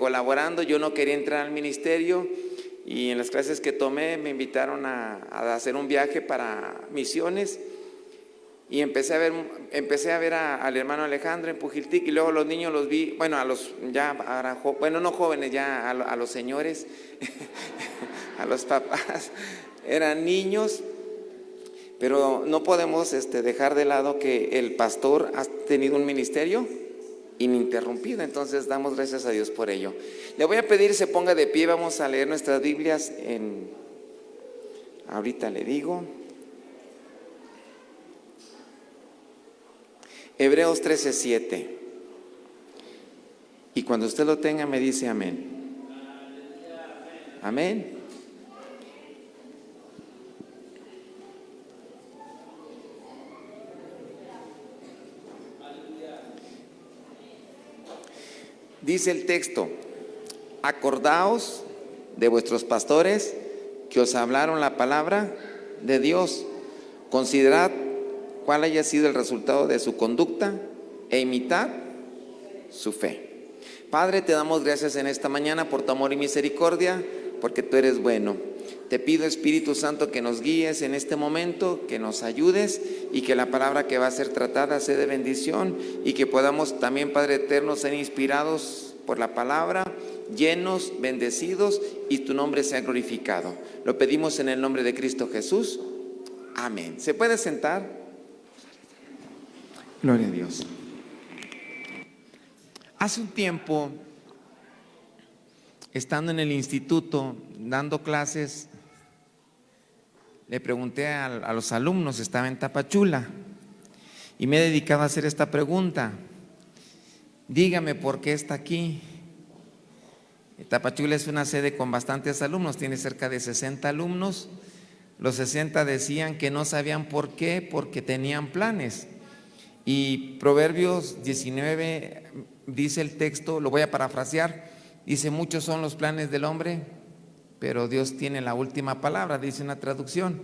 colaborando. Yo no quería entrar al ministerio y en las clases que tomé me invitaron a hacer un viaje para misiones. Y empecé a ver al hermano Alejandro en Pujiltic, y luego los niños los vi, bueno, a los ya, bueno, no jóvenes, ya a los señores, a los papás, eran niños, pero no podemos dejar de lado que el pastor ha tenido un ministerio ininterrumpido, entonces damos gracias a Dios por ello. Le voy a pedir se ponga de pie, vamos a leer nuestras Biblias ahorita le digo. Hebreos 13:7. Y cuando usted lo tenga me dice amén. Amén. Dice el texto: acordaos de vuestros pastores que os hablaron la palabra de Dios. Considerad cuál haya sido el resultado de su conducta e imitad su fe. Padre, te damos gracias en esta mañana por tu amor y misericordia, porque tú eres bueno. Te pido, Espíritu Santo, que nos guíes en este momento, que nos ayudes y que la palabra que va a ser tratada sea de bendición y que podamos también, Padre eterno, ser inspirados por la palabra, llenos, bendecidos y tu nombre sea glorificado. Lo pedimos en el nombre de Cristo Jesús. Amén. ¿Se puede sentar? Gloria a Dios. Hace un tiempo, estando en el instituto, dando clases, le pregunté a los alumnos, estaba en Tapachula, y me he dedicado a hacer esta pregunta: dígame por qué está aquí. Tapachula es una sede con bastantes alumnos, tiene cerca de 60 alumnos. Los 60 decían que no sabían por qué, porque tenían planes. Y Proverbios 19 dice el texto, lo voy a parafrasear, dice: muchos son los planes del hombre, pero Dios tiene la última palabra, dice una traducción.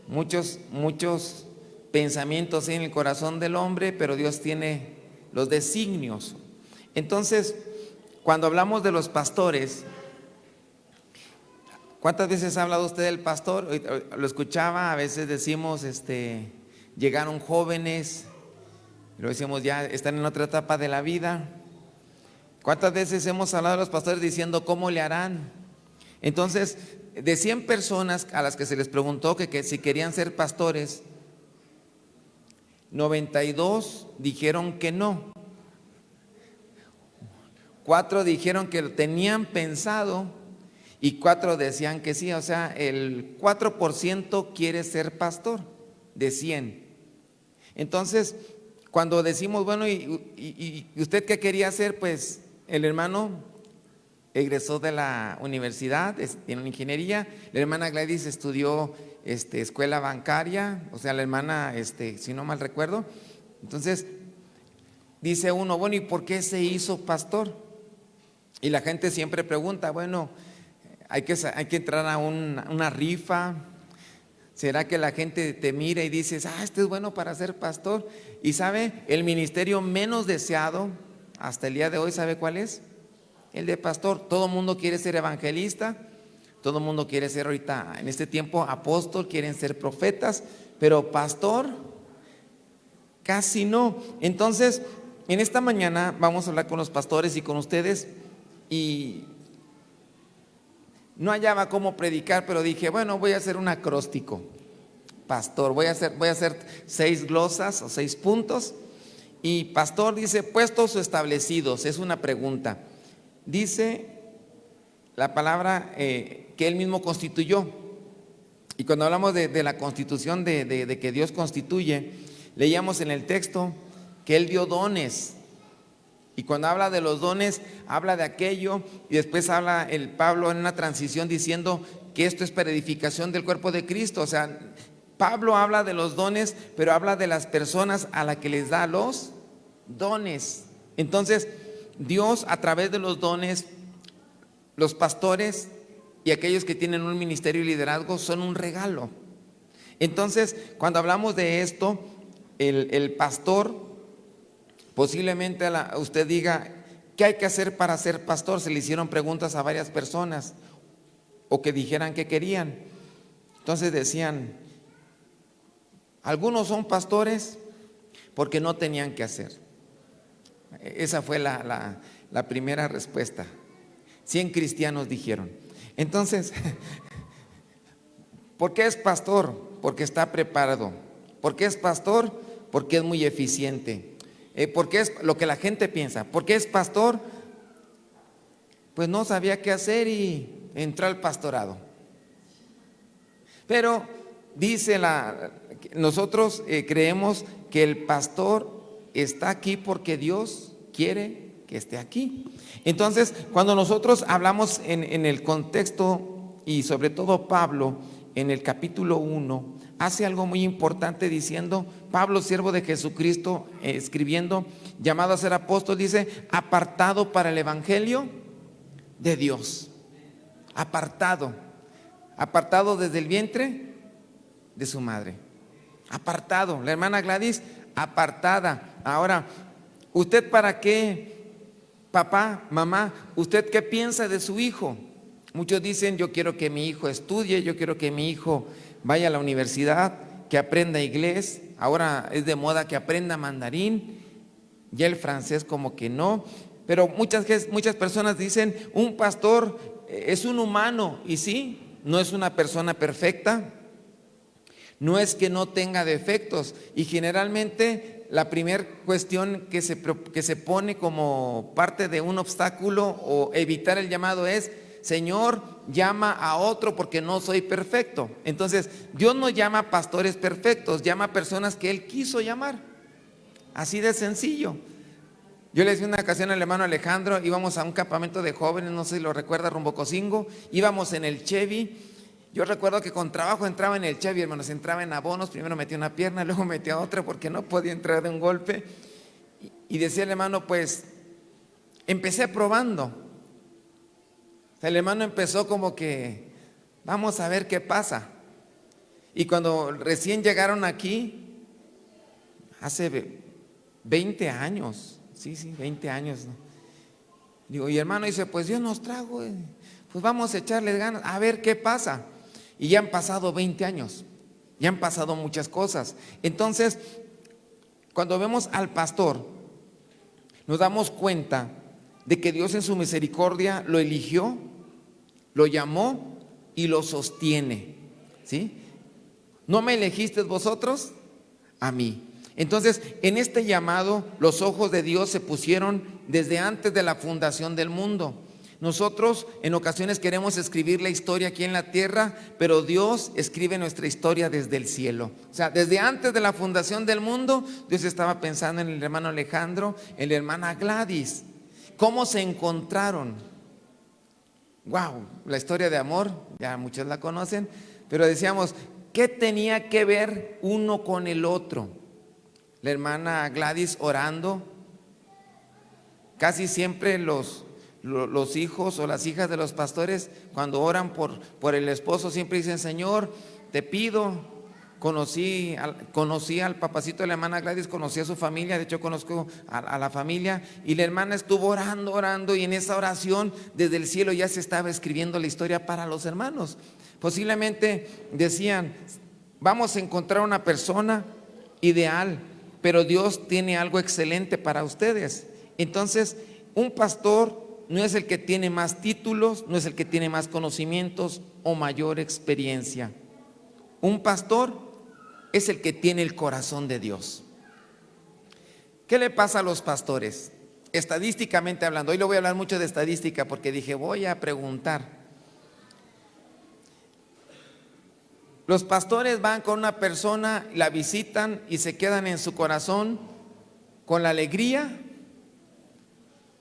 Muchos pensamientos en el corazón del hombre, pero Dios tiene los designios. Entonces, cuando hablamos de los pastores, ¿cuántas veces ha hablado usted del pastor? Lo escuchaba, a veces decimos, llegaron jóvenes, lo decimos, ya están en otra etapa de la vida. ¿Cuántas veces hemos hablado de los pastores diciendo cómo le harán? Entonces, de 100 personas a las que se les preguntó que si querían ser pastores, 92 dijeron que no. 4 dijeron que lo tenían pensado y 4 decían que sí. O sea, el 4% quiere ser pastor de 100. Entonces, cuando decimos, bueno, ¿y usted qué quería hacer? Pues el hermano egresó de la universidad, tiene una ingeniería. La hermana Gladys estudió escuela bancaria, o sea, la hermana, si no mal recuerdo. Entonces, dice uno, bueno, ¿y por qué se hizo pastor? Y la gente siempre pregunta, bueno, hay que entrar a una rifa. ¿Será que la gente te mira y dices, este es bueno para ser pastor? Y sabe, el ministerio menos deseado hasta el día de hoy, ¿sabe cuál es? El de pastor. Todo el mundo quiere ser evangelista, todo el mundo quiere ser ahorita, en este tiempo, apóstol, quieren ser profetas, pero pastor, casi no. Entonces, en esta mañana vamos a hablar con los pastores y con ustedes, y no hallaba cómo predicar, pero dije, bueno, voy a hacer un acróstico, pastor, voy a hacer 6 glosas o 6 puntos. Y pastor dice, puestos o establecidos, es una pregunta. Dice la palabra que él mismo constituyó. Y cuando hablamos de la constitución, de que Dios constituye, leíamos en el texto que él dio dones. Y cuando habla de los dones, habla de aquello, y después habla el Pablo en una transición diciendo que esto es para edificación del cuerpo de Cristo. O sea, Pablo habla de los dones, pero habla de las personas a las que les da los dones. Entonces, Dios a través de los dones, los pastores y aquellos que tienen un ministerio y liderazgo son un regalo. Entonces, cuando hablamos de esto, el pastor, posiblemente usted diga, ¿qué hay que hacer para ser pastor? Se le hicieron preguntas a varias personas o que dijeran qué querían. Entonces decían, algunos son pastores porque no tenían que hacer. Esa fue la primera respuesta. 100 cristianos dijeron. Entonces, ¿por qué es pastor? Porque está preparado. ¿Por qué es pastor? Porque es muy eficiente. Porque es lo que la gente piensa. ¿Por qué es pastor? Pues no sabía qué hacer y entró al pastorado. Pero dice nosotros creemos que el pastor está aquí porque Dios quiere que esté aquí. Entonces, cuando nosotros hablamos en el contexto, y sobre todo Pablo, en el capítulo 1, hace algo muy importante diciendo, Pablo, siervo de Jesucristo, escribiendo, llamado a ser apóstol, dice, apartado para el evangelio de Dios. Apartado desde el vientre de su madre. Apartado. La hermana Gladys, apartada. Ahora, ¿usted para qué, papá, mamá, usted qué piensa de su hijo? Muchos dicen, yo quiero que mi hijo estudie, yo quiero que mi hijo vaya a la universidad, que aprenda inglés. Ahora es de moda que aprenda mandarín, ya el francés como que no. Pero muchas personas dicen, un pastor es un humano, y sí, no es una persona perfecta, no es que no tenga defectos, y generalmente la primera cuestión que se pone como parte de un obstáculo o evitar el llamado es, Señor, llama a otro porque no soy perfecto. Entonces, Dios no llama pastores perfectos, llama personas que Él quiso llamar, así de sencillo. Yo le decía una ocasión al hermano Alejandro, íbamos a un campamento de jóvenes, no sé si lo recuerda, rumbo Cocingo, íbamos en el Chevy. Yo recuerdo que con trabajo entraba en el Chevy, hermanos, entraba en abonos, primero metía una pierna, luego metía otra porque no podía entrar de un golpe. Y decía el hermano, pues, empecé probando. O sea, el hermano empezó como que, vamos a ver qué pasa. Y cuando recién llegaron aquí, hace 20 años, sí, 20 años, ¿no? Digo, y hermano dice, pues Dios nos trajo, pues vamos a echarle ganas, a ver qué pasa. Y ya han pasado 20 años, ya han pasado muchas cosas. Entonces, cuando vemos al pastor, nos damos cuenta de que Dios en su misericordia lo eligió, lo llamó y lo sostiene, ¿sí? ¿No me elegisteis vosotros? A mí. Entonces, en este llamado, los ojos de Dios se pusieron desde antes de la fundación del mundo. Nosotros en ocasiones queremos escribir la historia aquí en la tierra, pero Dios escribe nuestra historia desde el cielo. O sea, desde antes de la fundación del mundo, Dios estaba pensando en el hermano Alejandro, en la hermana Gladys. ¿Cómo se encontraron? Wow, la historia de amor, ya muchos la conocen, pero decíamos, ¿qué tenía que ver uno con el otro? La hermana Gladys orando, casi siempre los hijos o las hijas de los pastores, cuando oran por el esposo, siempre dicen, Señor, te pido. Conocí al papacito de la hermana Gladys, conocí a su familia, de hecho conozco a la familia, y la hermana estuvo orando, y en esa oración desde el cielo ya se estaba escribiendo la historia para los hermanos. Posiblemente decían, vamos a encontrar una persona ideal, pero Dios tiene algo excelente para ustedes. Entonces, un pastor no es el que tiene más títulos, no es el que tiene más conocimientos o mayor experiencia. Un pastor es el que tiene el corazón de Dios. ¿Qué le pasa a los pastores? Estadísticamente hablando, hoy le voy a hablar mucho de estadística porque dije, voy a preguntar. Los pastores van con una persona, la visitan y se quedan en su corazón con la alegría,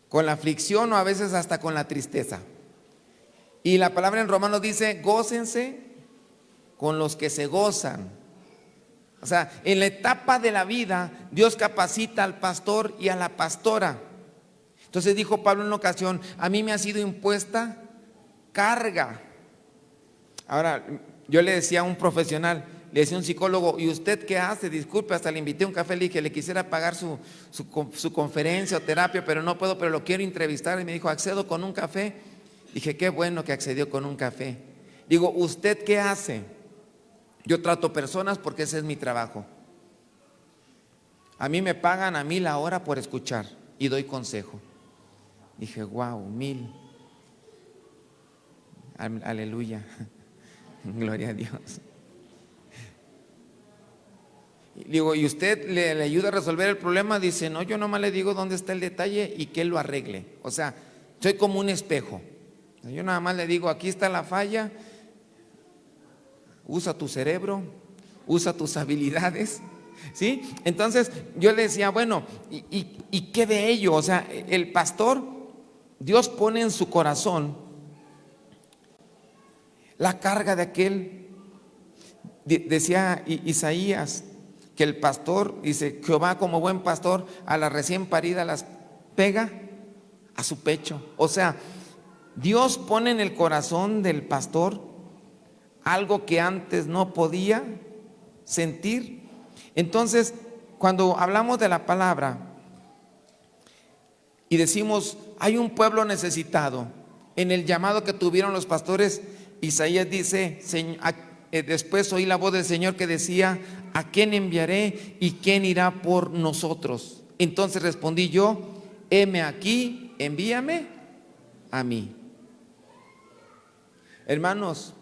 con la aflicción o a veces hasta con la tristeza. Y la palabra en Romanos dice, gócense con los que se gozan. O sea, en la etapa de la vida, Dios capacita al pastor y a la pastora. Entonces dijo Pablo en una ocasión, a mí me ha sido impuesta carga. Ahora, yo le decía a un profesional, Le decía un psicólogo, ¿y usted qué hace? Disculpe, hasta le invité a un café, le dije, le quisiera pagar su conferencia o terapia, pero no puedo, pero lo quiero entrevistar. Y me dijo, accedo con un café. Dije, qué bueno que accedió con un café. Digo, ¿usted qué hace? Yo trato personas porque ese es mi trabajo. A mí me pagan a 1,000 la hora por escuchar y doy consejo. Dije, wow, 1,000. Aleluya. Gloria a Dios. Digo, ¿y usted le ayuda a resolver el problema? Dice, no, yo nomás le digo dónde está el detalle y que él lo arregle. O sea, soy como un espejo. Yo nada más le digo, aquí está la falla, usa tu cerebro, usa tus habilidades, ¿sí? Entonces yo le decía, bueno, ¿y qué de ello? O sea, el pastor, Dios pone en su corazón la carga de aquel, decía Isaías, que el pastor, dice, Jehová como buen pastor a la recién parida las pega a su pecho. O sea, Dios pone en el corazón del pastor algo que antes no podía sentir. Entonces, cuando hablamos de la palabra y decimos, hay un pueblo necesitado, en el llamado que tuvieron los pastores, Isaías dice, después oí la voz del Señor que decía, ¿a quién enviaré y quién irá por nosotros? Entonces respondí yo, heme aquí, envíame a mí. Hermanos,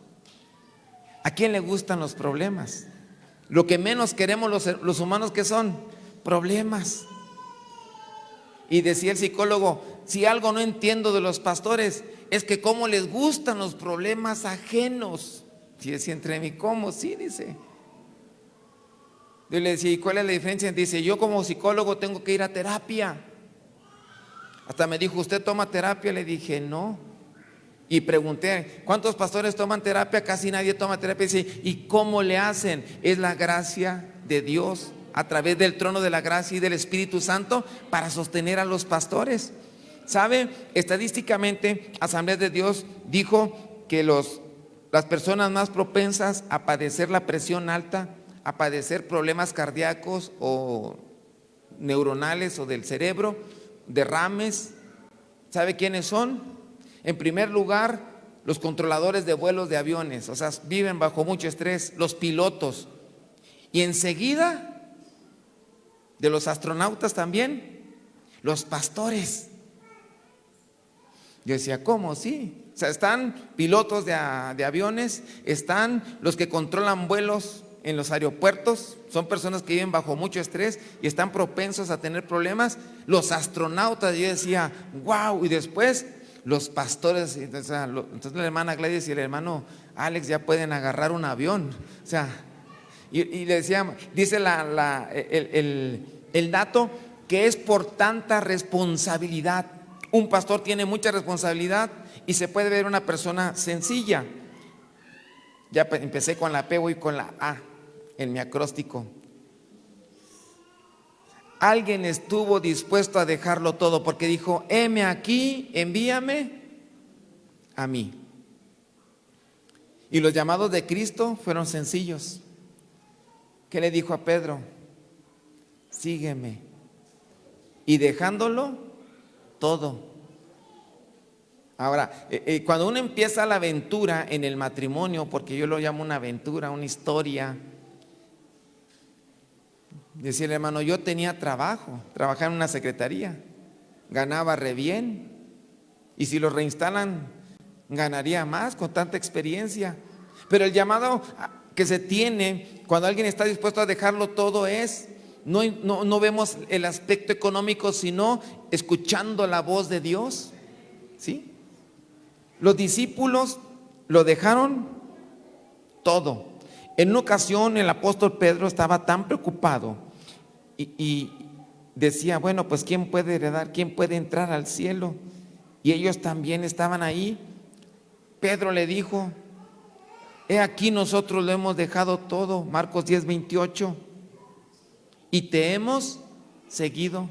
¿a quién le gustan los problemas? Lo que menos queremos los humanos, ¿qué son? Problemas. Y decía el psicólogo, si algo no entiendo de los pastores, es que cómo les gustan los problemas ajenos. Y decía entre mí, ¿cómo? Sí, dice. Yo le decía, ¿y cuál es la diferencia? Dice, yo como psicólogo tengo que ir a terapia. Hasta me dijo, ¿usted toma terapia? Le dije, no. Y pregunté, ¿cuántos pastores toman terapia? Casi nadie toma terapia. Dice, ¿y cómo le hacen? Es la gracia de Dios a través del trono de la gracia y del Espíritu Santo para sostener a los pastores. ¿Sabe? Estadísticamente, Asamblea de Dios dijo que las personas más propensas a padecer la presión alta, a padecer problemas cardíacos o neuronales o del cerebro, derrames, ¿sabe quiénes son? En primer lugar, los controladores de vuelos de aviones, o sea, viven bajo mucho estrés, los pilotos. Y enseguida, de los astronautas también, los pastores. Yo decía, ¿cómo? Sí. O sea, están pilotos de aviones, están los que controlan vuelos en los aeropuertos, son personas que viven bajo mucho estrés y están propensos a tener problemas. Los astronautas, yo decía, wow. Y después los pastores, entonces la hermana Gladys y el hermano Alex ya pueden agarrar un avión. O sea, y le decíamos, dice el dato que es por tanta responsabilidad. Un pastor tiene mucha responsabilidad y se puede ver una persona sencilla. Ya empecé con la P, voy con la A en mi acróstico. Alguien estuvo dispuesto a dejarlo todo porque dijo, heme aquí, envíame a mí. Y los llamados de Cristo fueron sencillos. ¿Qué le dijo a Pedro? Sígueme. Y dejándolo todo. Ahora, cuando uno empieza la aventura en el matrimonio, porque yo lo llamo una aventura, una historia, decía el hermano, yo tenía trabajo, trabajaba en una secretaría, ganaba re bien, y si lo reinstalan, ganaría más con tanta experiencia. Pero el llamado que se tiene cuando alguien está dispuesto a dejarlo todo es, no vemos el aspecto económico, sino escuchando la voz de Dios, ¿sí? Los discípulos lo dejaron todo. En una ocasión el apóstol Pedro estaba tan preocupado y decía, bueno, pues ¿quién puede heredar? ¿Quién puede entrar al cielo? Y ellos también estaban ahí. Pedro le dijo, he aquí nosotros lo hemos dejado todo, Marcos 10:28, y te hemos seguido.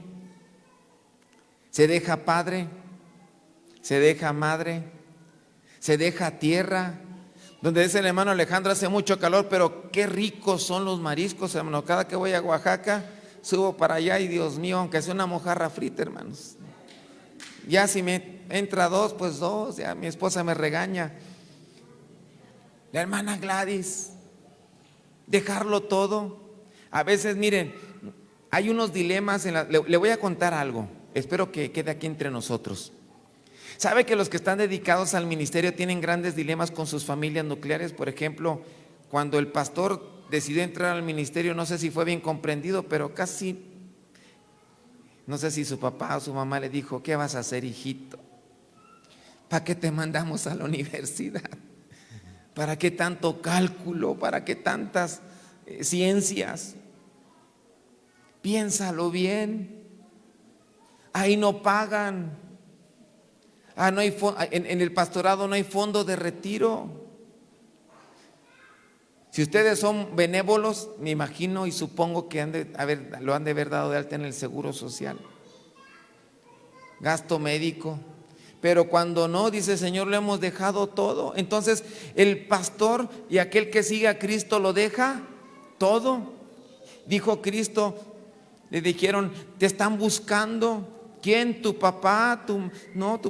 Se deja padre, se deja madre, se deja tierra, Donde dice el hermano Alejandro, hace mucho calor, pero qué ricos son los mariscos, hermano. Cada que voy a Oaxaca, subo para allá y Dios mío, aunque sea una mojarra frita, hermanos. Ya si me entra dos, pues dos, ya mi esposa me regaña. La hermana Gladys, dejarlo todo. A veces, miren, hay unos dilemas, le voy a contar algo, espero que quede aquí entre nosotros. ¿Sabe que los que están dedicados al ministerio tienen grandes dilemas con sus familias nucleares? Por ejemplo, cuando el pastor decidió entrar al ministerio, no sé si fue bien comprendido, pero casi, no sé si su papá o su mamá le dijo: ¿qué vas a hacer, hijito? ¿Para qué te mandamos a la universidad? ¿Para qué tanto cálculo? ¿Para qué tantas ciencias? Piénsalo bien. Ahí no pagan. No hay en el pastorado no hay fondo de retiro. Si ustedes son benévolos, me imagino y supongo que lo han de haber dado de alta en el seguro social, gasto médico. Pero cuando no, dice: Señor, lo hemos dejado todo. Entonces el pastor y aquel que sigue a Cristo lo deja todo. Dijo Cristo, le dijeron: te están buscando. ¿Quién? ¿Tu papá? Tu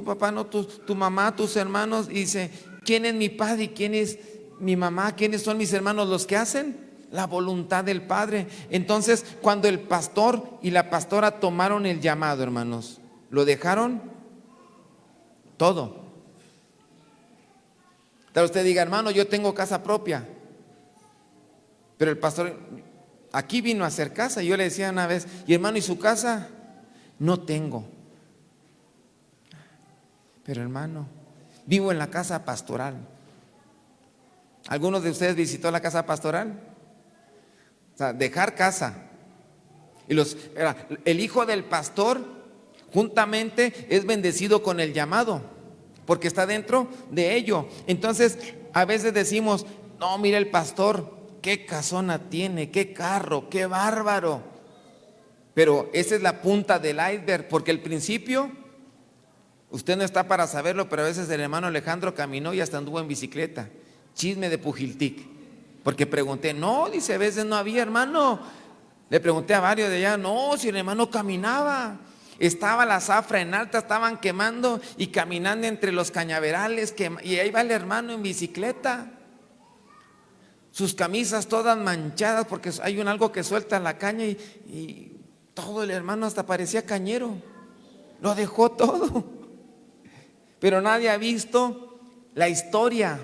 papá no, tu mamá, tus hermanos. Y dice: ¿quién es mi padre y quién es mi mamá? ¿Quiénes son mis hermanos? Los que hacen la voluntad del Padre. Entonces, cuando el pastor y la pastora tomaron el llamado, hermanos, lo dejaron todo. Tal usted diga: hermano, yo tengo casa propia. Pero el pastor aquí vino a hacer casa. Y yo le decía una vez: y hermano, ¿y su casa? No tengo. Pero hermano, vivo en la casa pastoral. ¿Algunos de ustedes visitó la casa pastoral? O sea, dejar casa. Y el hijo del pastor juntamente es bendecido con el llamado, porque está dentro de ello. Entonces, a veces decimos: no, mira el pastor, qué casona tiene, qué carro, qué bárbaro. Pero esa es la punta del iceberg, porque el principio, usted no está para saberlo, pero a veces el hermano Alejandro caminó y hasta anduvo en bicicleta. Chisme de Pujiltic, porque pregunté: no, dice, a veces no había, hermano. Le pregunté a varios de allá: no, si el hermano caminaba, estaba la zafra en alta, estaban quemando y caminando entre los cañaverales, y ahí va el hermano en bicicleta, sus camisas todas manchadas porque hay algo que suelta la caña, y todo el hermano hasta parecía cañero, lo dejó todo. Pero nadie ha visto la historia.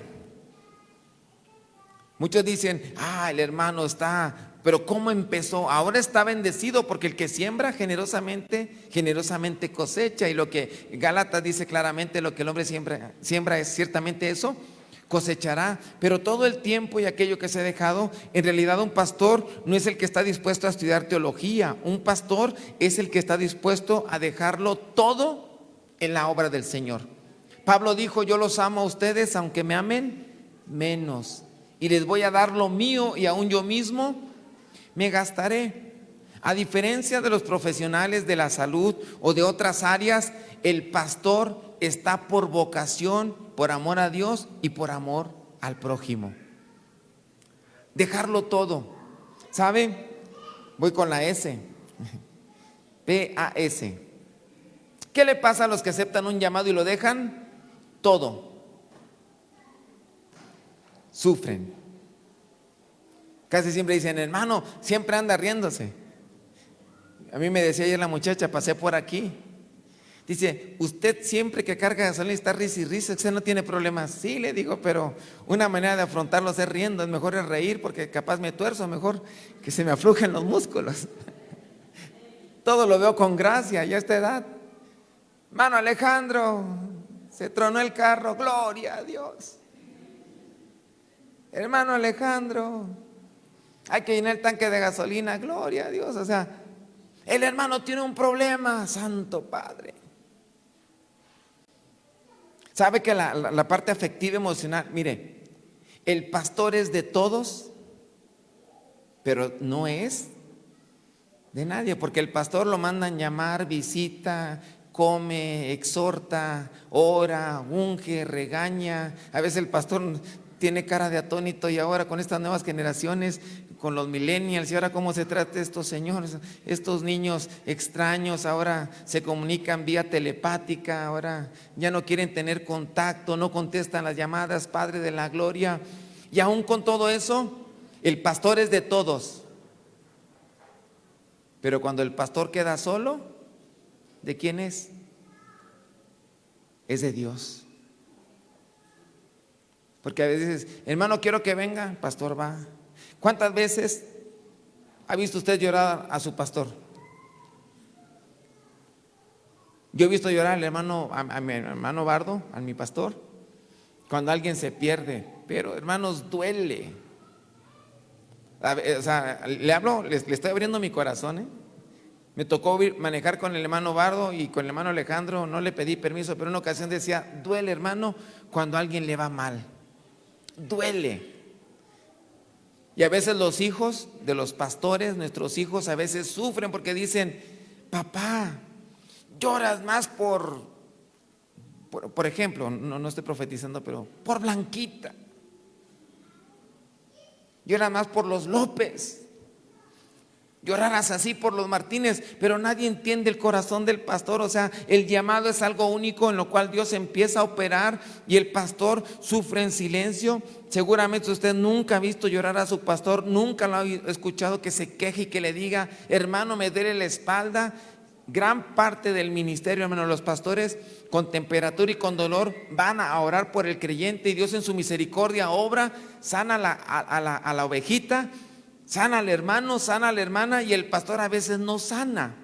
Muchos dicen: el hermano está, pero ¿cómo empezó? Ahora está bendecido, porque el que siembra generosamente, generosamente cosecha. Y lo que Gálatas dice claramente: lo que el hombre siembra es ciertamente eso, cosechará. Pero todo el tiempo y aquello que se ha dejado, en realidad un pastor no es el que está dispuesto a estudiar teología. Un pastor es el que está dispuesto a dejarlo todo en la obra del Señor. Pablo dijo: yo los amo a ustedes aunque me amen menos, y les voy a dar lo mío, y aún yo mismo me gastaré. A diferencia de los profesionales de la salud o de otras áreas, el pastor está por vocación, por amor a Dios y por amor al prójimo. Dejarlo todo. ¿Sabe? Voy con la S. P-A-S. ¿Qué le pasa a los que aceptan un llamado y lo dejan todo? Sufren. Casi siempre dicen: hermano, siempre anda riéndose. A mí me decía ayer la muchacha, pasé por aquí, dice: usted siempre que carga gasolina está risa y risa, usted no tiene problemas. Sí, le digo, pero una manera de afrontarlos es riendo. Es mejor reír, porque capaz me tuerzo, mejor que se me aflujen los músculos. Todo lo veo con gracia ya a esta edad. Hermano Alejandro, se tronó el carro, gloria a Dios. Hermano Alejandro, hay que llenar el tanque de gasolina, gloria a Dios. O sea, el hermano tiene un problema, santo Padre. ¿Sabe que la parte afectiva, emocional? Mire, el pastor es de todos, pero no es de nadie, porque el pastor lo mandan llamar, visita, come, exhorta, ora, unge, regaña. A veces el pastor tiene cara de atónito, y ahora con estas nuevas generaciones, con los millennials, y ahora cómo se trata estos señores, estos niños extraños, ahora se comunican vía telepática, ahora ya no quieren tener contacto, no contestan las llamadas, Padre de la gloria. Y aún con todo eso, el pastor es de todos. Pero cuando el pastor queda solo, ¿de quién es? Es de Dios. Porque a veces, hermano, quiero que venga, el pastor va. ¿Cuántas veces ha visto usted llorar a su pastor? Yo he visto llorar al hermano, a mi hermano Bardo, a mi pastor, cuando alguien se pierde. Pero hermanos, duele. O sea, le hablo, le estoy abriendo mi corazón, ¿eh? Me tocó manejar con el hermano Bardo y con el hermano Alejandro, no le pedí permiso, pero en una ocasión decía, duele, hermano, cuando a alguien le va mal. Duele. Y a veces los hijos de los pastores, nuestros hijos a veces sufren porque dicen, papá, lloras más por ejemplo, no estoy profetizando, pero por Blanquita. Lloras más por los López. Llorarás así por los Martínez, pero nadie entiende el corazón del pastor. O sea, el llamado es algo único en lo cual Dios empieza a operar y el pastor sufre en silencio. Seguramente usted nunca ha visto llorar a su pastor, nunca lo ha escuchado que se queje y que le diga, hermano, me duele la espalda. Gran parte del ministerio, hermano, los pastores con temperatura y con dolor van a orar por el creyente y Dios en su misericordia obra, sana a la ovejita, sana al hermano, sana a la hermana, y el pastor a veces no sana.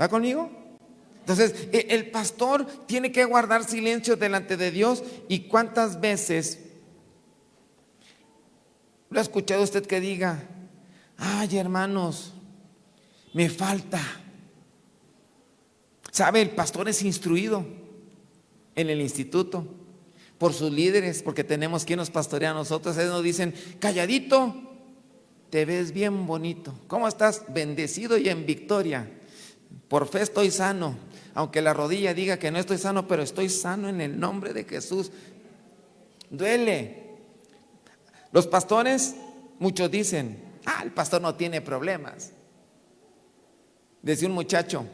¿Va conmigo? Entonces, el pastor tiene que guardar silencio delante de Dios. ¿Y cuántas veces lo ha escuchado usted que diga, ay, hermanos, me falta? ¿Sabe? El pastor es instruido en el instituto por sus líderes, porque tenemos quien nos pastorea a nosotros. Ellos nos dicen, calladito, te ves bien bonito. ¿Cómo estás? Bendecido y en victoria. Por fe estoy sano, aunque la rodilla diga que no estoy sano, pero estoy sano en el nombre de Jesús. Duele. Los pastores, muchos dicen, el pastor no tiene problemas. Decía un muchacho,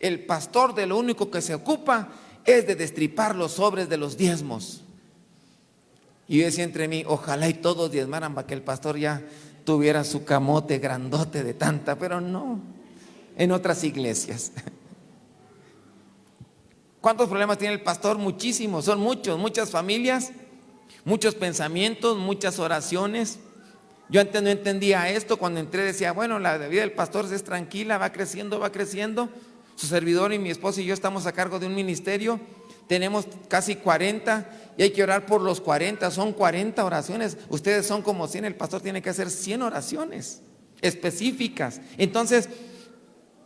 el pastor de lo único que se ocupa es de destripar los sobres de los diezmos. Y yo decía entre mí, ojalá y todos diezmaran para que el pastor ya tuviera su camote grandote de tanta, pero no, en otras iglesias. ¿Cuántos problemas tiene el pastor? Muchísimos, son muchos, muchas familias, muchos pensamientos, muchas oraciones. Yo antes no entendía esto, cuando entré decía, bueno, la vida del pastor es tranquila, va creciendo, va creciendo. Su servidor y mi esposa y yo estamos a cargo de un ministerio, tenemos casi 40 y hay que orar por los 40, son 40 oraciones. Ustedes son como 100, el pastor tiene que hacer 100 oraciones específicas. Entonces,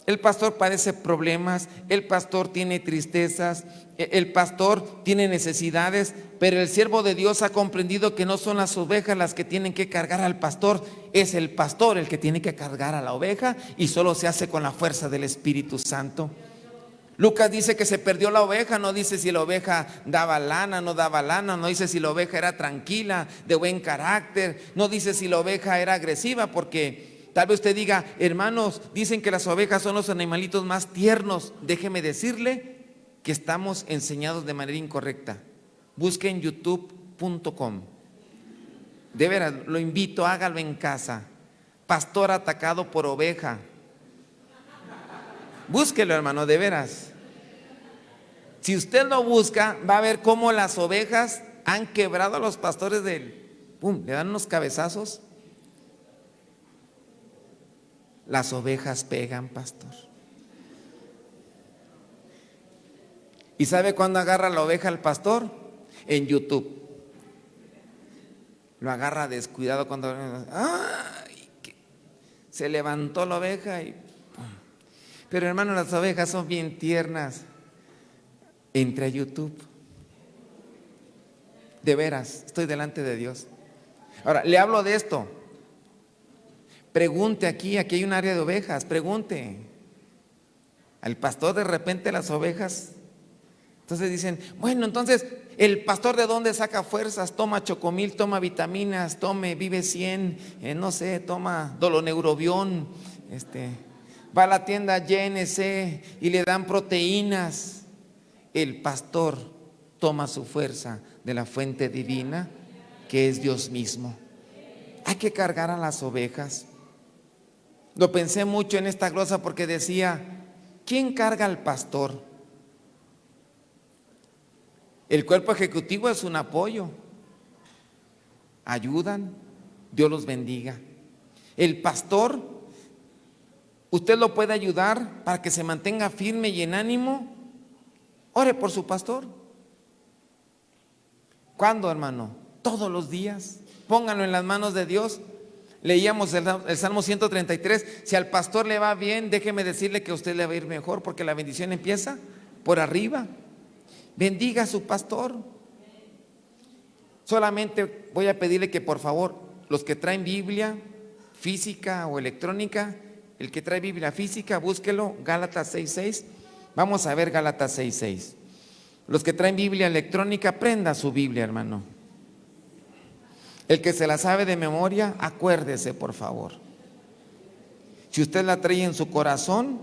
el pastor padece problemas, el pastor tiene tristezas, el pastor tiene necesidades, pero el siervo de Dios ha comprendido que no son las ovejas las que tienen que cargar al pastor, es el pastor el que tiene que cargar a la oveja, y solo se hace con la fuerza del Espíritu Santo. Lucas dice que se perdió la oveja, no dice si la oveja daba lana, no daba lana, no dice si la oveja era tranquila, de buen carácter, no dice si la oveja era agresiva, porque tal vez usted diga, hermanos, dicen que las ovejas son los animalitos más tiernos. Déjeme decirle que estamos enseñados de manera incorrecta. Busque en youtube.com. De veras, lo invito, hágalo en casa. Pastor atacado por oveja. Búsquelo, hermano, de veras. Si usted lo busca, va a ver cómo las ovejas han quebrado a los pastores de él. ¡Pum! Le dan unos cabezazos. Las ovejas pegan, pastor. ¿Y sabe cuándo agarra la oveja al pastor? En YouTube. Lo agarra descuidado cuando se levantó la oveja y ¡pum! Pero hermano, las ovejas son bien tiernas. Entre a YouTube. De veras, estoy delante de Dios. Ahora, le hablo de esto. Pregunte aquí hay un área de ovejas, pregunte. Al pastor de repente las ovejas Entonces dicen, bueno, entonces, ¿el pastor de dónde saca fuerzas? Toma Chocomil, toma vitaminas, tome Vive 100, no sé, toma Doloneurobión, va a la tienda YNC y le dan proteínas. El pastor toma su fuerza de la fuente divina, que es Dios mismo. Hay que cargar a las ovejas. Lo pensé mucho en esta glosa porque decía, ¿quién carga al pastor? El cuerpo ejecutivo es un apoyo, ayudan, Dios los bendiga. El pastor, usted lo puede ayudar para que se mantenga firme y en ánimo. Ore por su pastor. ¿Cuándo, hermano? Todos los días. Pónganlo en las manos de Dios. Leíamos el Salmo 133. Si al pastor le va bien, déjeme decirle que a usted le va a ir mejor, porque la bendición empieza por arriba. Bendiga a su pastor. Solamente voy a pedirle que por favor, los que traen Biblia física o electrónica, el que trae Biblia física, búsquelo, Gálatas 6:6. Vamos a ver Gálatas 6:6. Los que traen Biblia electrónica, prenda su Biblia, hermano. El que se la sabe de memoria, acuérdese, por favor. Si usted la trae en su corazón,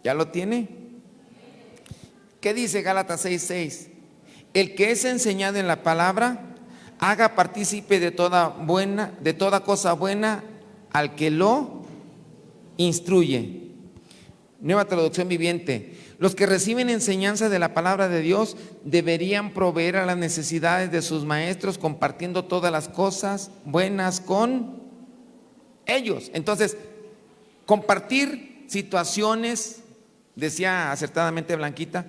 ¿ya lo tiene? ¿Qué dice Gálatas 6:6? El que es enseñado en la palabra, haga partícipe de toda cosa buena al que lo instruye. Nueva Traducción Viviente. Los que reciben enseñanza de la palabra de Dios deberían proveer a las necesidades de sus maestros, compartiendo todas las cosas buenas con ellos. Entonces, compartir situaciones, decía acertadamente Blanquita,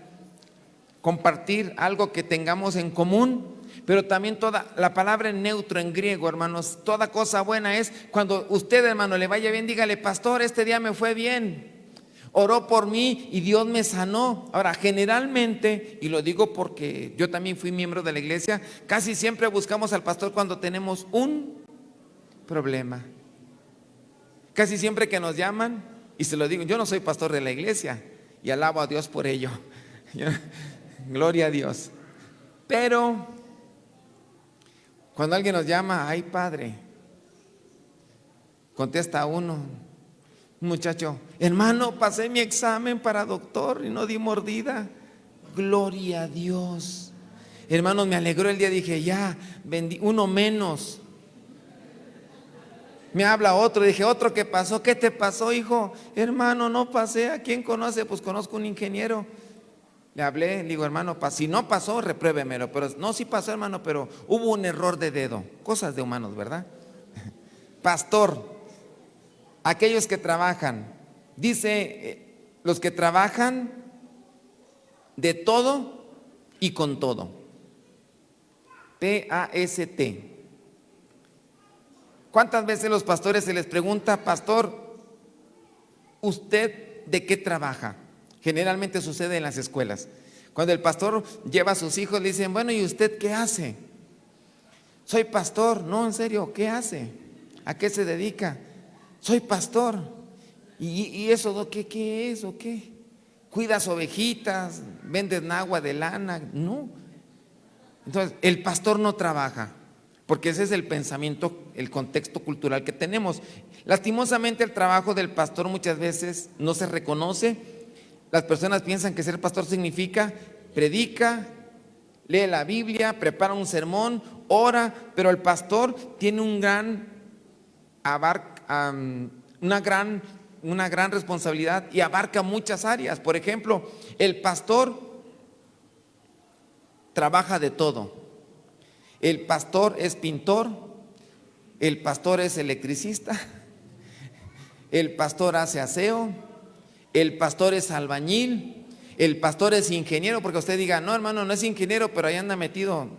compartir algo que tengamos en común, pero también toda la palabra en neutro, en griego, hermanos, toda cosa buena es cuando usted, hermano, le vaya bien, dígale, pastor, este día me fue bien, oró por mí y Dios me sanó. Ahora, generalmente, y lo digo porque yo también fui miembro de la iglesia, casi siempre buscamos al pastor cuando tenemos un problema. Casi siempre que nos llaman, y se lo digo, yo no soy pastor de la iglesia y alabo a Dios por ello. Gloria a Dios. Pero cuando alguien nos llama, ay padre, contesta uno, un muchacho, hermano, pasé mi examen para doctor y no di mordida. Gloria a Dios. Hermanos, me alegró el día, dije, ya, uno menos. Me habla otro, dije, otro que pasó, ¿qué te pasó, hijo? Hermano, no pasé, ¿a quién conoce? Pues conozco un ingeniero. Le hablé, le digo, hermano, si no pasó, repruébemelo. Pero no, sí pasó, hermano, pero hubo un error de dedo. Cosas de humanos, ¿verdad? Pastor, aquellos que trabajan, dice, los que trabajan de todo y con todo. P-A-S-T. ¿Cuántas veces los pastores se les pregunta, pastor, ¿usted de qué trabaja? Generalmente sucede en las escuelas. Cuando el pastor lleva a sus hijos, le dicen, bueno, ¿y usted qué hace? Soy pastor. No, en serio, ¿qué hace? ¿A qué se dedica? Soy pastor. ¿Y eso qué es o qué? ¿Cuidas ovejitas? ¿Vendes agua de lana? No. Entonces, el pastor no trabaja, porque ese es el pensamiento, el contexto cultural que tenemos. Lastimosamente, el trabajo del pastor muchas veces no se reconoce. Las personas piensan que ser pastor significa predica, lee la Biblia, prepara un sermón, ora, pero el pastor tiene una gran responsabilidad y abarca muchas áreas. Por ejemplo, el pastor trabaja de todo. El pastor es pintor, el pastor es electricista, el pastor hace aseo, el pastor es albañil, el pastor es ingeniero, porque usted diga, no, hermano, no es ingeniero, pero ahí anda metido.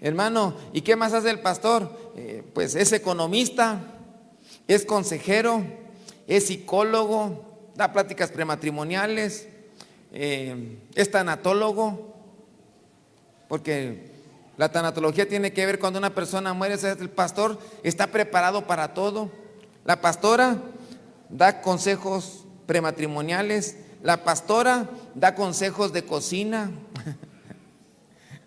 Hermano, ¿y qué más hace el pastor? Pues es economista, es consejero, es psicólogo, da pláticas prematrimoniales, es tanatólogo, porque La tanatología tiene que ver cuando una persona muere, o sea, el pastor está preparado para todo. La pastora da consejos prematrimoniales, la pastora da consejos de cocina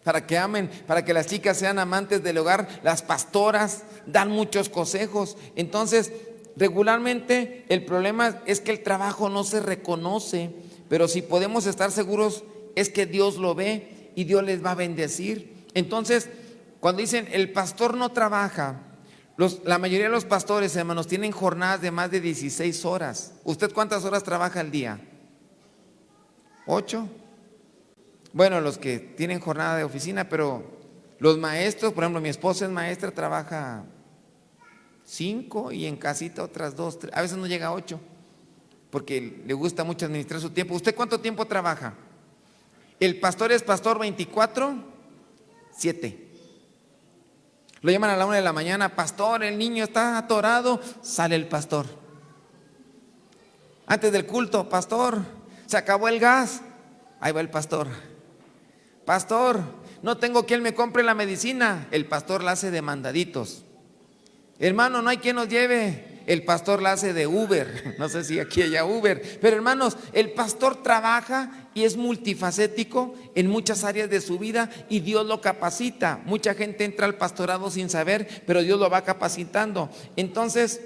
para que amen, para que las chicas sean amantes del hogar. Las pastoras dan muchos consejos. Entonces, regularmente el problema es que el trabajo no se reconoce, pero si podemos estar seguros es que Dios lo ve y Dios les va a bendecir. Entonces, cuando dicen el pastor no trabaja, la mayoría de los pastores, hermanos, tienen jornadas de más de 16 horas. ¿Usted cuántas horas trabaja al día? ¿8? Bueno, los que tienen jornada de oficina, pero los maestros, por ejemplo, mi esposa es maestra, trabaja 5 y en casita otras 2, 3, a veces no llega a 8, porque le gusta mucho administrar su tiempo. ¿Usted cuánto tiempo trabaja? El pastor es pastor 24/7. Lo llaman a la 1 de la mañana, pastor, el niño está atorado, sale el pastor. Antes del culto, pastor, se acabó el gas, ahí va el pastor. Pastor, no tengo quien me compre la medicina, el pastor la hace de mandaditos. Hermano, no hay quien nos lleve, el pastor la hace de Uber. No sé si aquí haya Uber, pero hermanos, el pastor trabaja y es multifacético en muchas áreas de su vida y Dios lo capacita. Mucha gente entra al pastorado sin saber, pero Dios lo va capacitando. Entonces,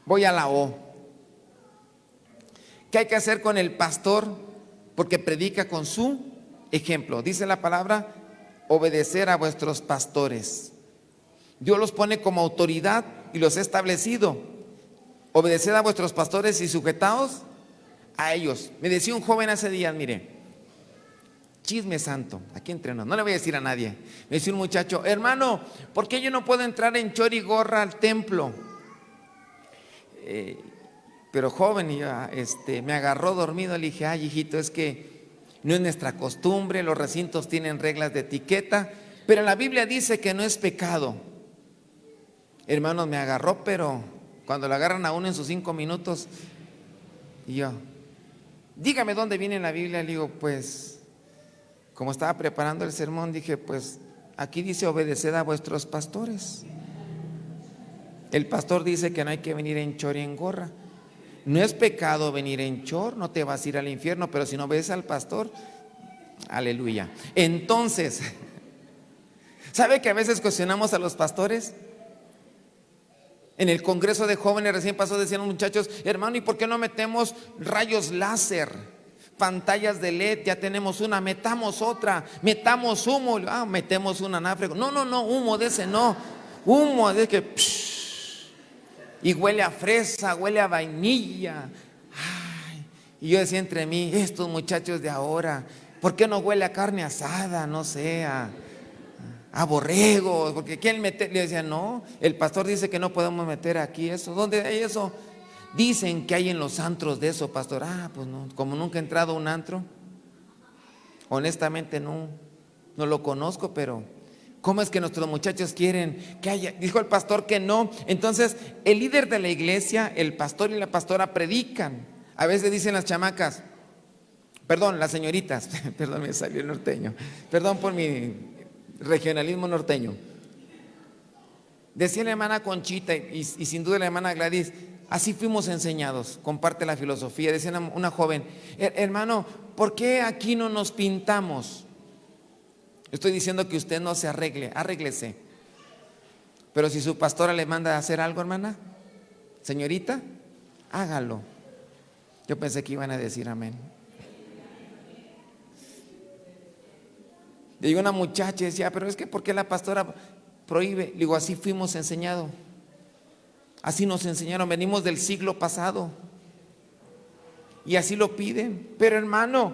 voy a la O. ¿Qué hay que hacer con el pastor? Porque predica con su ejemplo. Dice la palabra, obedecer a vuestros pastores. Dios los pone como autoridad y los ha establecido. Obedeced a vuestros pastores y sujetaos a ellos. Me decía un joven hace días, mire, chisme santo, aquí entre nos, no le voy a decir a nadie. Me decía un muchacho, hermano, ¿por qué yo no puedo entrar en chor y gorra al templo? Pero joven, y yo, me agarró dormido. Le dije, ay, hijito, es que no es nuestra costumbre, los recintos tienen reglas de etiqueta, pero la Biblia dice que no es pecado. Hermanos, me agarró, pero cuando lo agarran a uno en sus 5 minutos, y yo, dígame dónde viene en la Biblia. Le digo, pues, como estaba preparando el sermón, dije, pues, aquí dice obedeced a vuestros pastores. El pastor dice que no hay que venir en chor y en gorra. No es pecado venir en chor, no te vas a ir al infierno, pero si no obedeces al pastor, aleluya. Entonces, ¿sabe que a veces cuestionamos a los pastores? En el congreso de jóvenes recién pasó, decían los muchachos, hermano, ¿y por qué no metemos rayos láser? Pantallas de LED, ya tenemos una, metamos otra, metamos humo. Metemos un anáfrico. No, humo de ese no. Humo de que y huele a fresa, huele a vainilla. Ay, y yo decía entre mí, estos muchachos de ahora, ¿por qué no huele a carne asada? No sé, a borregos, porque ¿quién mete? Le decía, no, el pastor dice que no podemos meter aquí eso. ¿Dónde hay eso? Dicen que hay en los antros de eso, pastor. Pues no, como nunca he entrado a un antro, honestamente no lo conozco, pero ¿cómo es que nuestros muchachos quieren que haya? Dijo el pastor que no. Entonces, el líder de la iglesia, el pastor y la pastora predican. A veces dicen las chamacas, perdón, las señoritas, perdón, me salió el norteño, perdón por mi regionalismo norteño. Decía la hermana Conchita y sin duda la hermana Gladys, así fuimos enseñados, comparte la filosofía. Decía una joven, hermano, ¿por qué aquí no nos pintamos? Estoy diciendo que usted no se arréglese. Pero si su pastora le manda a hacer algo, hermana, señorita, hágalo. Yo pensé que iban a decir amén. Le digo a una muchacha, decía, pero es que ¿por qué la pastora prohíbe? Le digo, así fuimos enseñados. Así nos enseñaron, venimos del siglo pasado. Y así lo piden. Pero hermano,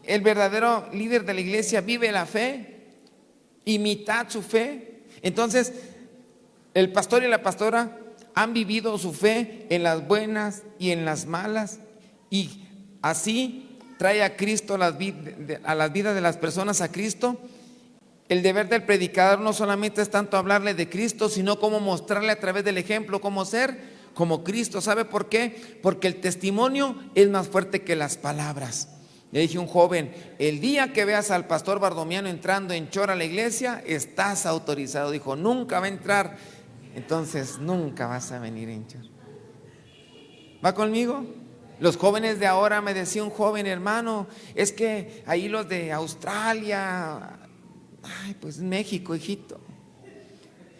el verdadero líder de la iglesia vive la fe, imitad su fe. Entonces, el pastor y la pastora han vivido su fe en las buenas y en las malas, y así trae a Cristo a las vidas de las personas a Cristo. El deber del predicador no solamente es tanto hablarle de Cristo, sino cómo mostrarle a través del ejemplo cómo ser como Cristo. ¿Sabe por qué? Porque el testimonio es más fuerte que las palabras. Le dije a un joven, el día que veas al pastor Bardomiano entrando en chora a la iglesia, estás autorizado. Dijo, nunca va a entrar. Entonces nunca vas a venir en chora. ¿Va conmigo? Los jóvenes de ahora, me decía un joven, hermano, es que ahí los de Australia, ay, pues México, hijito.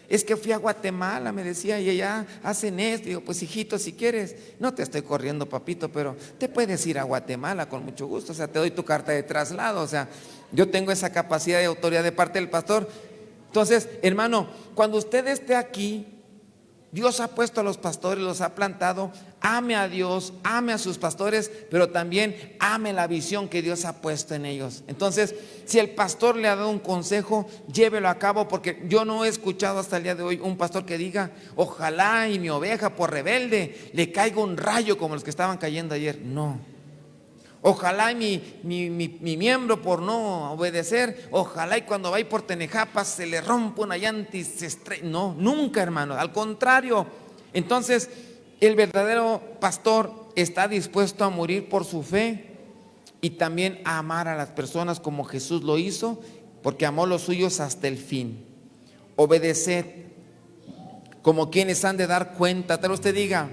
Es que fui a Guatemala, me decía, y allá hacen esto. Digo, pues hijito, si quieres, no te estoy corriendo, papito, pero te puedes ir a Guatemala con mucho gusto. O sea, te doy tu carta de traslado. O sea, yo tengo esa capacidad de autoridad de parte del pastor. Entonces, hermano, cuando usted esté aquí, Dios ha puesto a los pastores, los ha plantado. Ame a Dios, ame a sus pastores, pero también ame la visión que Dios ha puesto en ellos. Entonces, si el pastor le ha dado un consejo, llévelo a cabo, porque yo no he escuchado hasta el día de hoy un pastor que diga, ojalá y mi oveja por rebelde le caiga un rayo como los que estaban cayendo ayer. No. Ojalá y mi miembro por no obedecer, ojalá y cuando vaya por Tenejapas se le rompa una llanta y se estrella. No, nunca, hermano, al contrario. Entonces, el verdadero pastor está dispuesto a morir por su fe y también a amar a las personas como Jesús lo hizo, porque amó los suyos hasta el fin. Obedeced como quienes han de dar cuenta. Tal vez usted diga,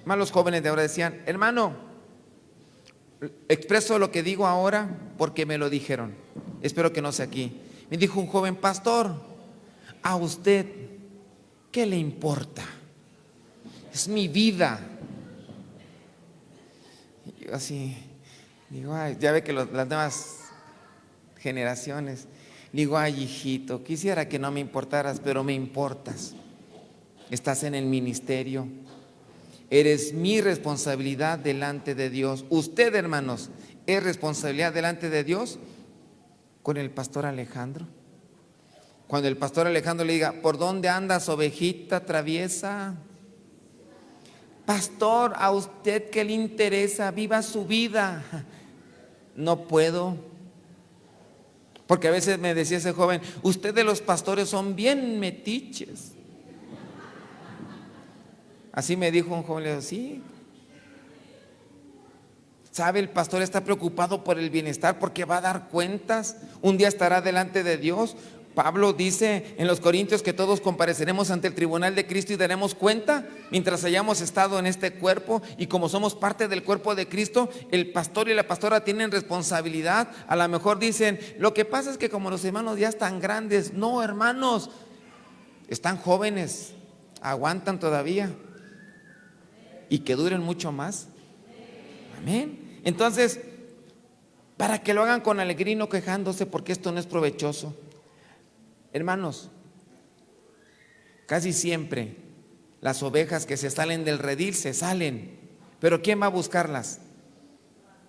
más los jóvenes de ahora decían, hermano, expreso lo que digo ahora porque me lo dijeron. Espero que no sea aquí. Me dijo un joven, pastor, ¿a usted qué le importa? Es mi vida. Y yo así, digo, ay, ya ve que las nuevas generaciones, digo, ay, hijito, quisiera que no me importaras, pero me importas. Estás en el ministerio. Eres mi responsabilidad delante de Dios. Usted, hermanos, es responsabilidad delante de Dios con el pastor Alejandro. Cuando el pastor Alejandro le diga, ¿por dónde andas, ovejita traviesa? Pastor, ¿a usted qué le interesa? Viva su vida. No puedo. Porque a veces me decía ese joven, ustedes los pastores son bien metiches. Así me dijo un joven, le digo, sí. ¿Sabe? El pastor está preocupado por el bienestar porque va a dar cuentas. Un día estará delante de Dios. Pablo dice en los Corintios que todos compareceremos ante el tribunal de Cristo y daremos cuenta mientras hayamos estado en este cuerpo. Y como somos parte del cuerpo de Cristo, el pastor y la pastora tienen responsabilidad. A lo mejor dicen, lo que pasa es que como los hermanos ya están grandes. No, hermanos, están jóvenes, aguantan todavía. Y que duren mucho más. Amén. Entonces, para que lo hagan con alegría y no quejándose, porque esto no es provechoso. Hermanos, casi siempre las ovejas que se salen del redil se salen, pero ¿quién va a buscarlas?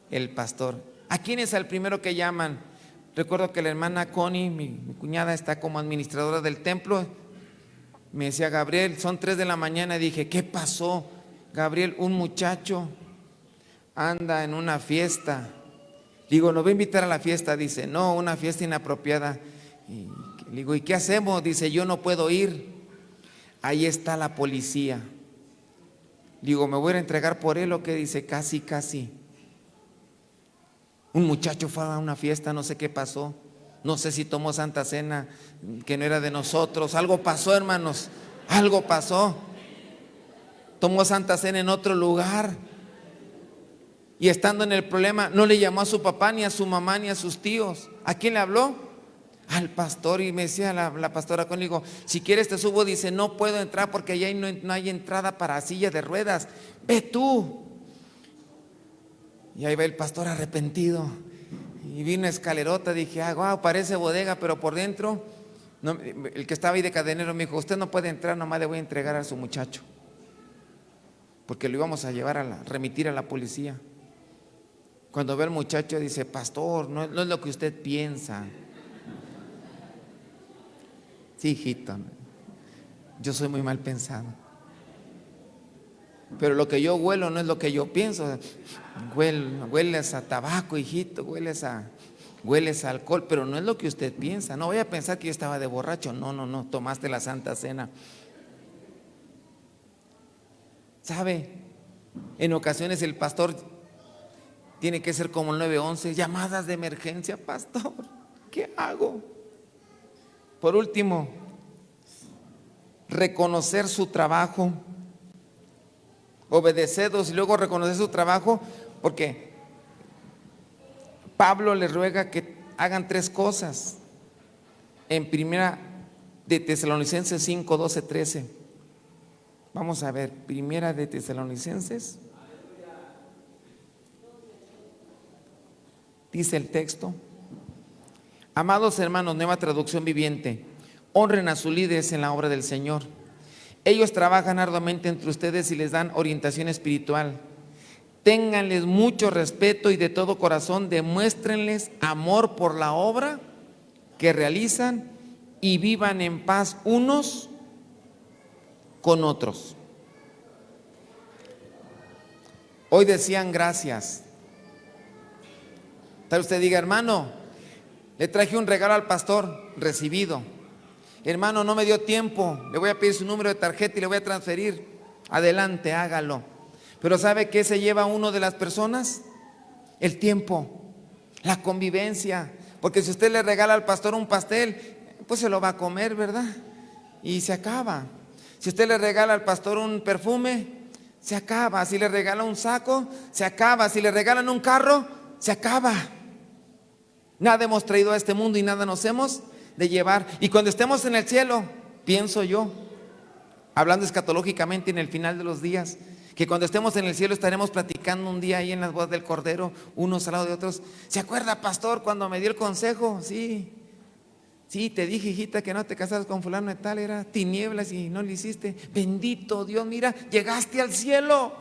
El pastor. ¿A quién es el primero que llaman? Recuerdo que la hermana Connie, mi cuñada, está como administradora del templo. Me decía, Gabriel, son 3 de la mañana. Dije, ¿qué pasó? Gabriel, un muchacho anda en una fiesta. Digo, ¿nos va a invitar a la fiesta? Dice, no, una fiesta inapropiada. Y digo, ¿y qué hacemos? Dice, yo no puedo ir. Ahí está la policía. Digo, ¿me voy a entregar por él o qué? Dice, casi, casi. Un muchacho fue a una fiesta, no sé qué pasó. No sé si tomó Santa Cena, que no era de nosotros. Algo pasó, hermanos. Algo pasó. Tomó Santa Cena en otro lugar y estando en el problema no le llamó a su papá, ni a su mamá, ni a sus tíos. ¿A quién le habló? Al pastor. Y me decía la pastora conmigo, si quieres te subo. Dice, no puedo entrar porque allá no hay entrada para silla de ruedas. Ve tú. Y ahí va el pastor arrepentido y vi una escalerota. Dije, wow, parece bodega, pero por dentro no, el que estaba ahí de cadenero me dijo, usted no puede entrar, nomás le voy a entregar a su muchacho, porque lo íbamos a llevar remitir a la policía. Cuando ve al muchacho dice, pastor, no es lo que usted piensa. Sí, hijito, yo soy muy mal pensado, pero lo que yo huelo no es lo que yo pienso. Hueles a tabaco, hijito, hueles a alcohol, pero no es lo que usted piensa. No vaya a pensar que yo estaba de borracho. No, tomaste la Santa Cena. ¿Sabe? En ocasiones el pastor Tiene que ser como el 911, llamadas de emergencia, pastor, ¿qué hago? Por último, reconocer su trabajo, obedecedos y luego reconocer su trabajo, porque Pablo les ruega que hagan 3 cosas. En primera de Tesalonicenses 5, 12, 13. Vamos a ver, primera de Tesalonicenses. Dice el texto: amados hermanos, nueva traducción viviente, honren a sus líderes en la obra del Señor. Ellos trabajan arduamente entre ustedes y les dan orientación espiritual. Ténganles mucho respeto y de todo corazón demuéstrenles amor por la obra que realizan y vivan en paz unos con otros. Hoy decían gracias. Tal usted diga: hermano, le traje un regalo al pastor, recibido. Hermano, no me dio tiempo, le voy a pedir su número de tarjeta y le voy a transferir. Adelante, hágalo. Pero ¿sabe qué se lleva uno de las personas? El tiempo, la convivencia. Porque si usted le regala al pastor un pastel, pues se lo va a comer, ¿verdad? Y se acaba. Si usted le regala al pastor un perfume, se acaba. Si le regala un saco, se acaba. Si le regalan un carro, se acaba. Nada hemos traído a este mundo y nada nos hemos de llevar. Y cuando estemos en el cielo, pienso yo, hablando escatológicamente en el final de los días, que cuando estemos en el cielo estaremos platicando un día ahí en las bodas del Cordero, unos al lado de otros. ¿Se acuerda, pastor, cuando me dio el consejo? Sí, te dije, hijita, que no te casaras con fulano de tal, era tinieblas y no lo hiciste. Bendito Dios, mira, llegaste al cielo,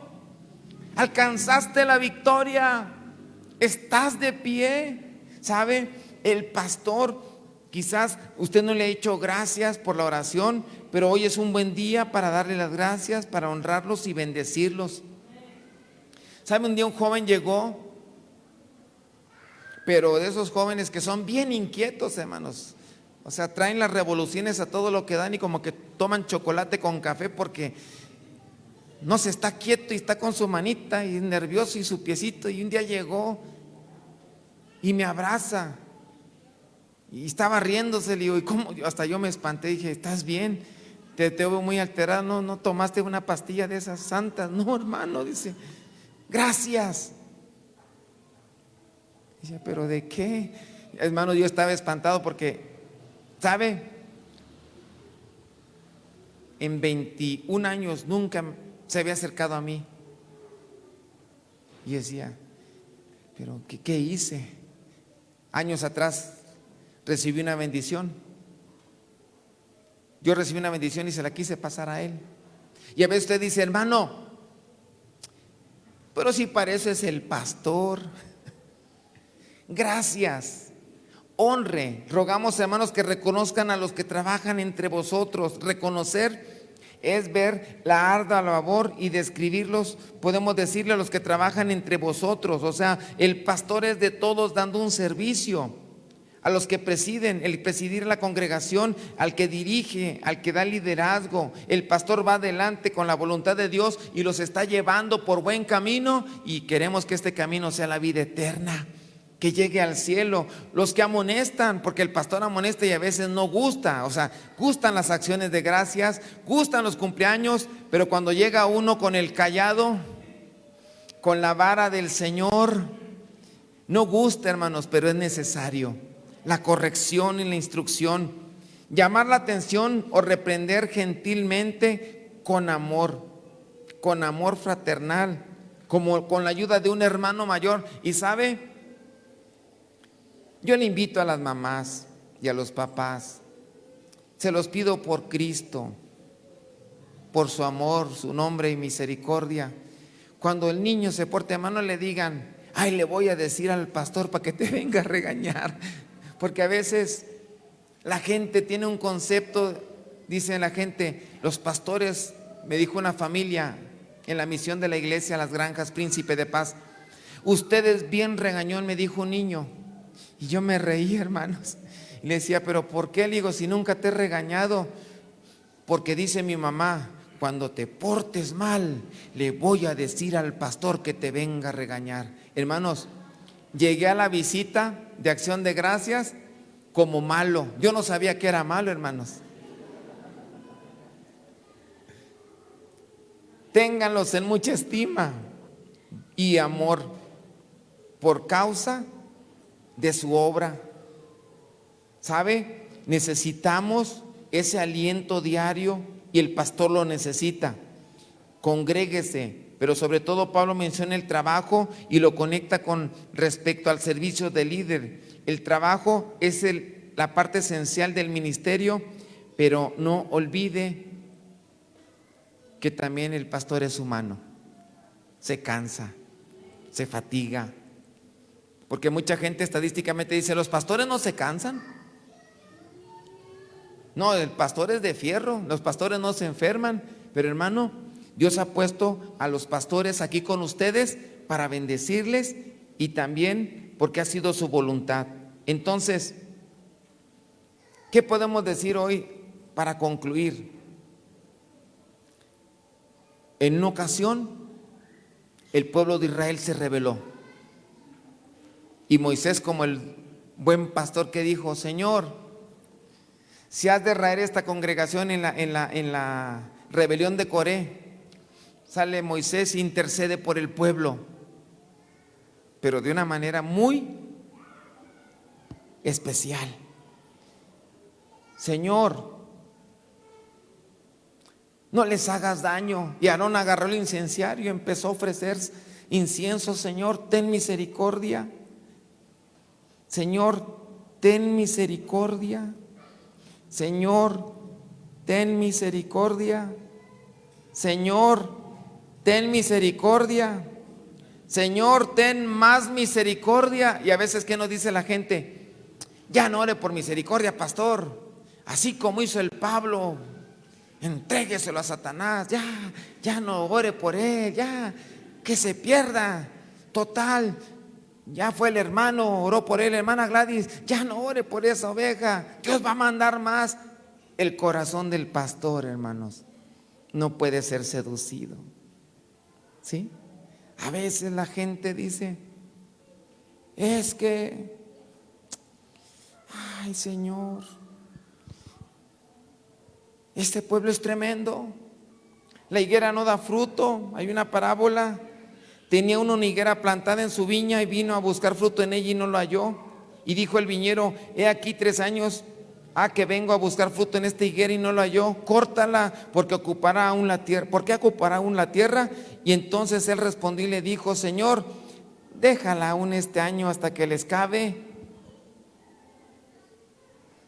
alcanzaste la victoria, estás de pie. ¿Sabe? El pastor, quizás usted no le ha hecho gracias por la oración, pero hoy es un buen día para darle las gracias, para honrarlos y bendecirlos. ¿Sabe? Un día un joven llegó, pero de esos jóvenes que son bien inquietos, hermanos. O sea, traen las revoluciones a todo lo que dan y como que toman chocolate con café porque no se está quieto y está con su manita y nervioso y su piecito. Y un día llegó y me abraza y estaba riéndose. Le digo: ¿y cómo? Hasta yo me espanté, dije: ¿estás bien? Te veo muy alterado. No tomaste una pastilla de esas santas. No, hermano, dice, gracias. Dice: ¿pero de qué? Hermano, yo estaba espantado porque, ¿sabe? En 21 años nunca se había acercado a mí. Y decía: ¿pero qué hice? Años atrás recibí una bendición. Yo recibí una bendición y se la quise pasar a él. Y a veces usted dice: hermano, pero si pareces el pastor. Gracias. Honre. Rogamos, hermanos, que reconozcan a los que trabajan entre vosotros. Reconocer es ver la ardua labor y describirlos. Podemos decirle a los que trabajan entre vosotros, o sea, el pastor es de todos dando un servicio. A los que presiden, el presidir la congregación, al que dirige, al que da liderazgo. El pastor va adelante con la voluntad de Dios y los está llevando por buen camino, y queremos que este camino sea la vida eterna, que llegue al cielo. Los que amonestan, porque el pastor amonesta y a veces no gusta, o sea, gustan las acciones de gracias, gustan los cumpleaños, pero cuando llega uno con el cayado, con la vara del Señor, no gusta, hermanos, pero es necesario la corrección y la instrucción, llamar la atención o reprender gentilmente con amor fraternal, como con la ayuda de un hermano mayor. Y sabe, yo le invito a las mamás y a los papás, se los pido por Cristo, por su amor, su nombre y misericordia. Cuando el niño se porte mal, no le digan: ay, le voy a decir al pastor para que te venga a regañar. Porque a veces la gente tiene un concepto, dice la gente, los pastores, me dijo una familia en la misión de la iglesia Las Granjas, Príncipe de Paz: usted es bien regañón, me dijo un niño. Y yo me reí, hermanos, y le decía: ¿pero por qué? Le digo: si nunca te he regañado. Porque dice mi mamá, cuando te portes mal, le voy a decir al pastor que te venga a regañar. Hermanos, llegué a la visita de Acción de Gracias como malo. Yo no sabía que era malo, hermanos. Ténganlos en mucha estima y amor por causa de su obra. ¿Sabe? Necesitamos ese aliento diario y el pastor lo necesita. Congréguese, pero sobre todo Pablo menciona el trabajo y lo conecta con respecto al servicio del líder. El trabajo es la parte esencial del ministerio, pero no olvide que también el pastor es humano. Se cansa, se fatiga. Porque mucha gente estadísticamente dice, los pastores no se cansan. No, el pastor es de fierro, los pastores no se enferman. Pero hermano, Dios ha puesto a los pastores aquí con ustedes para bendecirles y también porque ha sido su voluntad. Entonces, ¿qué podemos decir hoy para concluir? En una ocasión, el pueblo de Israel se rebeló. Y Moisés, como el buen pastor que dijo, Señor, si has de raer esta congregación en la rebelión de Coré, sale Moisés e intercede por el pueblo, pero de una manera muy especial. Señor, no les hagas daño. Y Aarón agarró el incenciario y empezó a ofrecer incienso. Señor, ten misericordia. Señor, ten misericordia. Señor, ten misericordia. Señor, ten misericordia. Señor, ten más misericordia. Y a veces, ¿qué nos dice la gente? Ya no ore por misericordia, pastor. Así como hizo el Pablo, entrégueselo a Satanás. Ya no ore por él, ya que se pierda. Total, ya fue el hermano, oró por él, hermana Gladys, ya no ore por esa oveja. Dios va a mandar más. El corazón del pastor, hermanos, no puede ser seducido. ¿Sí? A veces la gente dice, es que, ay Señor, este pueblo es tremendo, la higuera no da fruto. Hay una parábola, tenía una higuera plantada en su viña y vino a buscar fruto en ella y no lo halló. Y dijo el viñero, he aquí 3 años que vengo a buscar fruto en esta higuera y no lo halló, córtala porque ocupará aún la tierra. ¿Por qué ocupará aún la tierra? Y entonces él respondió y le dijo, Señor, déjala aún este año hasta que les cabe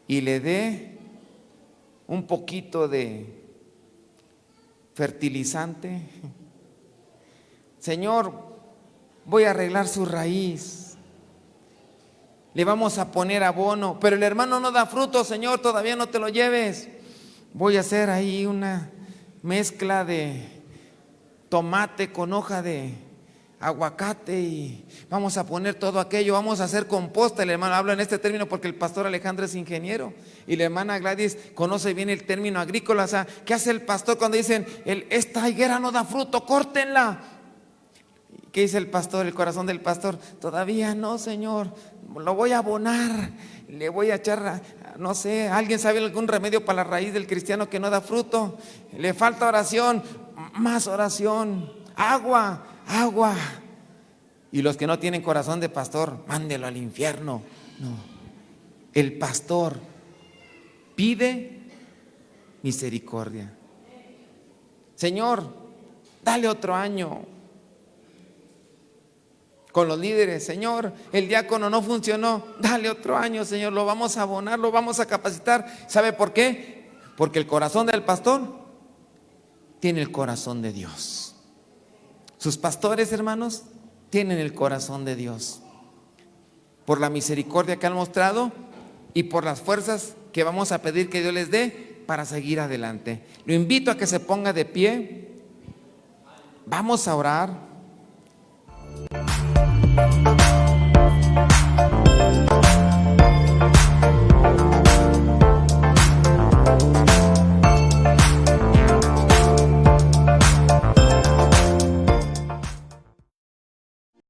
y le dé un poquito de fertilizante. Señor, voy a arreglar su raíz, le vamos a poner abono, pero el hermano no da fruto. Señor, todavía no te lo lleves. Voy a hacer ahí una mezcla de tomate con hoja de aguacate y vamos a poner todo aquello, vamos a hacer composta. El hermano habla en este término porque el pastor Alejandro es ingeniero y la hermana Gladys conoce bien el término agrícola. O sea, ¿qué hace el pastor cuando dicen, esta higuera no da fruto, córtenla? ¿Qué dice el pastor, el corazón del pastor? Todavía no, Señor, lo voy a abonar, le voy a echar, no sé, ¿alguien sabe algún remedio para la raíz del cristiano que no da fruto? Le falta oración, más oración, agua. Y los que no tienen corazón de pastor, mándelo al infierno. No, el pastor pide misericordia. Señor, dale otro año. Con los líderes, Señor, el diácono no funcionó, dale otro año, Señor, lo vamos a abonar, lo vamos a capacitar. ¿Sabe por qué? Porque el corazón del pastor tiene el corazón de Dios. Sus pastores, hermanos, tienen el corazón de Dios. Por la misericordia que han mostrado y por las fuerzas que vamos a pedir que Dios les dé para seguir adelante. Lo invito a que se ponga de pie. Vamos a orar.